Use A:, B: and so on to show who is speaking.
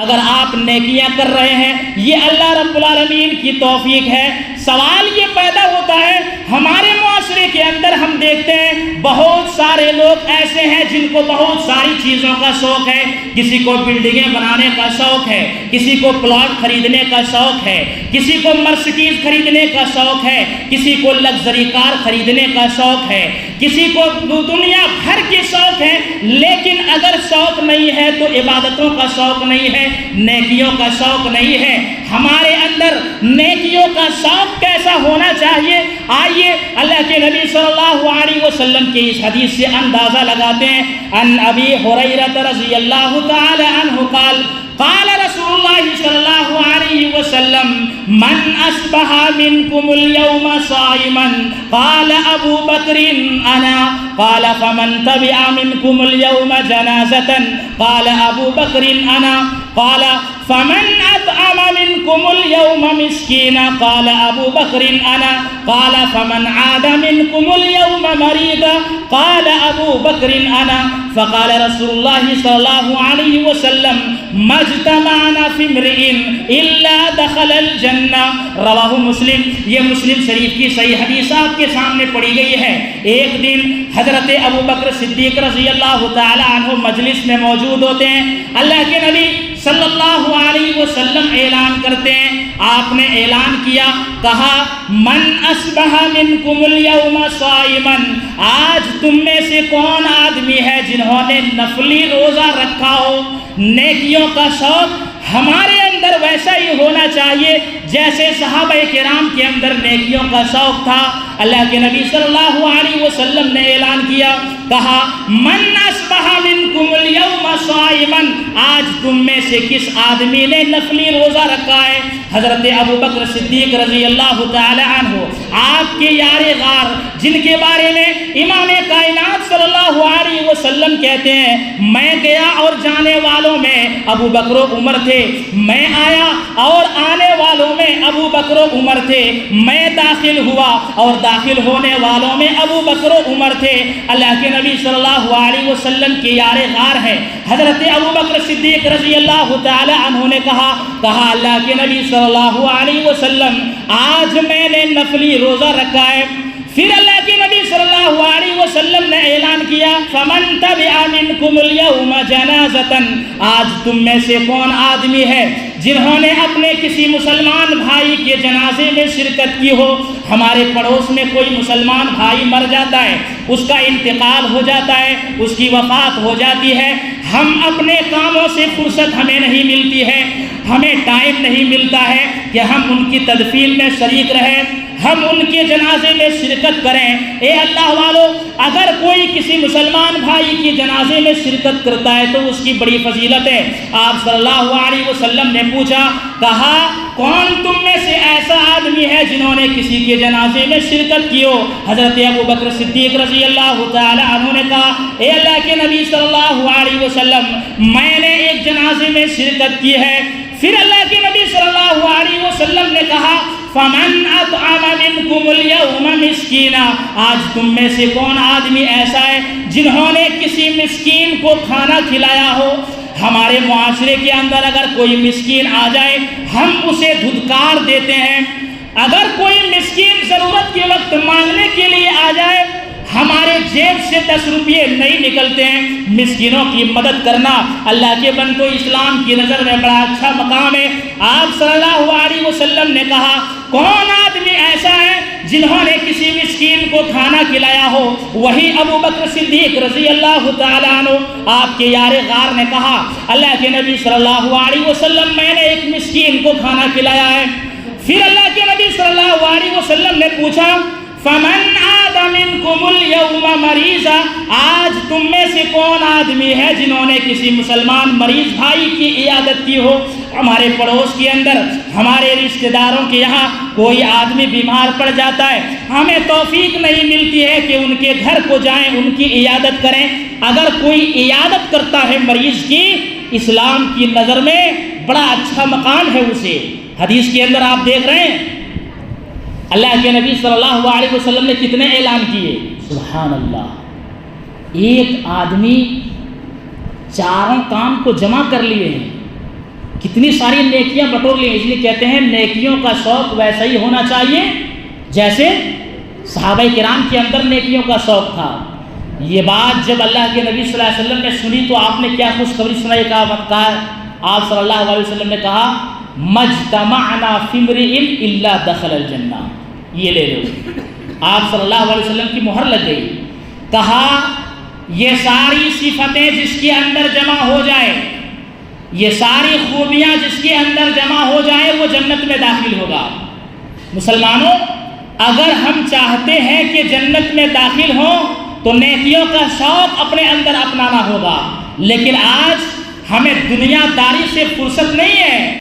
A: اگر آپ نیکیاں کر رہے ہیں یہ اللہ رب العالمین کی توفیق ہے۔ سوال یہ پیدا ہوتا ہے ہمارے معاشرے کے اندر ہم دیکھتے ہیں بہت سارے لوگ ایسے ہیں جن کو بہت ساری چیزوں کا شوق ہے، کسی کو بلڈنگیں بنانے کا شوق ہے، کسی کو پلاٹ خریدنے کا شوق ہے، کسی کو مرسڈیز خریدنے کا شوق ہے، کسی کو لگژری کار خریدنے کا شوق ہے، کسی کو دنیا بھر کے شوق ہے، لیکن اگر شوق نہیں ہے تو عبادتوں کا شوق نہیں ہے، نیکیوں کا شوق نہیں ہے۔ ہمارے اندر نیکیوں کا شوق کیسا ہونا چاہیے؟ آئیے اللہ کے نبی صلی اللہ علیہ وسلم کی اس حدیث سے اندازہ لگاتے ہیں۔ ان ابی ہریرہ رضی اللہ تعالی عنہ قال قال رسول اللہ صلی اللہ علیہ وسلم من اصبح منکم اليوم صائما قال ابو بکر انا قال فمن تبع منکم اليوم جنازة قال ابو بکر انا قال فمن اطعم منکم اليوم مسکینا قال ابو بکر انا قال فمن عاد منکم اليوم مریضا قال ابو بکر انا فقال رسول اللہ صلی اللہ علیہ وسلم مجتمعنا فی امرئ الا دخل الجنہ۔ رواہ مسلم۔ یہ مسلم شریف کی صحیح حدیث آپ کے سامنے پڑھی گئی ہے۔ ایک دن حضرت ابو بکر صدیق رضی اللہ تعالی عنہ مجلس میں موجود ہوتے ہیں۔ اللہ کے نبی صلی اللہ علیہ وسلم اعلان کرتے ہیں۔ آپ نے اعلان کیا، کہا من اصبح منکم اليوم صائما، آج تم میں سے کون آدمی ہے جنہوں نے نفلی روزہ رکھا ہو؟ نیکیوں کا شوق ہمارے اندر ویسا ہی ہونا چاہیے جیسے صحابہ کرام کے اندر نیکیوں کا شوق تھا۔ اللہ کے نبی صلی اللہ علیہ وسلم نے اعلان کیا، کہا من اصبح منکم اليوم صائما، آج تم میں سے کس آدمی نے نفلی روزہ رکھا ہے؟ حضرت ابو بکر صدیق رضی اللہ تعالی عنہ آپ کے یار غار، جن کے بارے میں امام کائنات صلی اللہ علیہ وسلم کہتے ہیں میں گیا اور جانے والوں میں ابو بکر و عمر تھے، میں آیا اور آنے والوں میں ابو بکر و عمر تھے، میں داخل ہوا اور داخل ہونے والوں میں ابو بکر و عمر تھے۔ اللہ کے نبی صلی اللہ علیہ وسلم کے یار غار ہے حضرت ابو بکر صدیق رضی اللہ تعالی عنہ نے کہا اللہ کے نبی صلی اللہ علیہ وسلم آج میں نے نفلی روزہ رکھا ہے۔ پھر اللہ کے نبی صلی اللہ علیہ وسلم نے اعلان کیا فمن تبع منکم اليوم جنازة، آج تم میں سے کون آدمی ہے جنہوں نے اپنے کسی مسلمان بھائی کے جنازے میں شرکت کی ہو؟ ہمارے پڑوس میں کوئی مسلمان بھائی مر جاتا ہے، اس کا انتقال ہو جاتا ہے، اس کی وفات ہو جاتی ہے، ہم اپنے کاموں سے فرصت ہمیں نہیں ملتی ہے، ہمیں ٹائم نہیں ملتا ہے کہ ہم ان کی تدفین میں شریک رہیں، ہم ان کے جنازے میں شرکت کریں۔ اے اللہ والو، اگر کوئی کسی مسلمان بھائی کی جنازے میں شرکت کرتا ہے تو اس کی بڑی فضیلت ہے۔ آپ صلی اللہ علیہ وسلم نے پوچھا، کہا کون تم میں سے ایسا آدمی ہے جنہوں نے کسی کے جنازے میں شرکت کی ہو؟ حضرت ابو بکر صدیق رضی اللہ تعالی عنہ نے کہا اے اللہ کے نبی صلی اللہ علیہ وسلم میں نے ایک جنازے میں شرکت کی ہے۔ پھر اللہ کے نبی صلی اللہ علیہ وسلم نے کہا فمن اطعم منکم اليوم مسکینا، آج تم میں سے کون آدمی ایسا ہے جنہوں نے کسی مسکین کو کھانا کھلایا ہو؟ ہمارے معاشرے کے اندر اگر کوئی مسکین آ جائے ہم اسے دھتکار دیتے ہیں، اگر کوئی مسکین ضرورت کے وقت مانگنے کے لیے آ جائے ہمارے جیب سے 10 روپے نہیں نکلتے ہیں۔ مسکینوں کی مدد کرنا اللہ کے بندو اسلام کی نظر میں بڑا اچھا مقام ہے۔ آپ صلی اللہ علیہ وسلم نے کہا کون آدمی ایسا ہے جنہوں نے کسی مسکین کو کھانا کھلایا ہو؟ وہی ابو بکر صدیق رضی اللہ تعالیٰ عنہ آپ کے یار غار نے کہا اللہ کے نبی صلی اللہ علیہ وسلم میں نے ایک مسکین کو کھانا کھلایا ہے۔ پھر اللہ کے نبی صلی اللہ علیہ وسلم نے پوچھا فمن عاد منکم اليوم مریضا، آج تم میں سے کون آدمی ہے جنہوں نے کسی مسلمان مریض بھائی کی عیادت کی ہو؟ ہمارے پڑوس کے اندر ہمارے رشتہ داروں کے یہاں کوئی آدمی بیمار پڑ جاتا ہے، ہمیں توفیق نہیں ملتی ہے کہ ان کے گھر کو جائیں ان کی عیادت کریں۔ اگر کوئی عیادت کرتا ہے مریض کی، اسلام کی نظر میں بڑا اچھا مقام ہے اسے۔ حدیث کے اندر آپ دیکھ رہے ہیں اللہ کے نبی صلی اللہ علیہ وسلم نے کتنے اعلان کیے؟ سبحان اللہ، ایک آدمی چاروں کام کو جمع کر لیے ہیں۔ کتنی ساری نیکیاں بٹور لی. اس لیے کہتے ہیں نیکیوں کا شوق ویسا ہی ہونا چاہیے جیسے صحابہ کرام کے اندر نیکیوں کا شوق تھا. یہ بات جب اللہ کے نبی صلی اللہ علیہ وسلم نے سنی تو آپ نے کیا خوشخبری سنائی؟ کہا آپ صلی اللہ علیہ وسلم نے کہا مجتمعنا فی امرئ الا دخل الجنہ. یہ لے لو، آپ صلی اللہ علیہ وسلم کی مہر لگ گئی. کہا یہ ساری صفتیں جس کے اندر جمع ہو جائے، یہ ساری خوبیاں جس کے اندر جمع ہو جائے وہ جنت میں داخل ہوگا. مسلمانوں، اگر ہم چاہتے ہیں کہ جنت میں داخل ہوں تو نیکیوں کا شوق اپنے اندر اپنانا ہوگا. لیکن آج ہمیں دنیا داری سے فرصت نہیں ہے.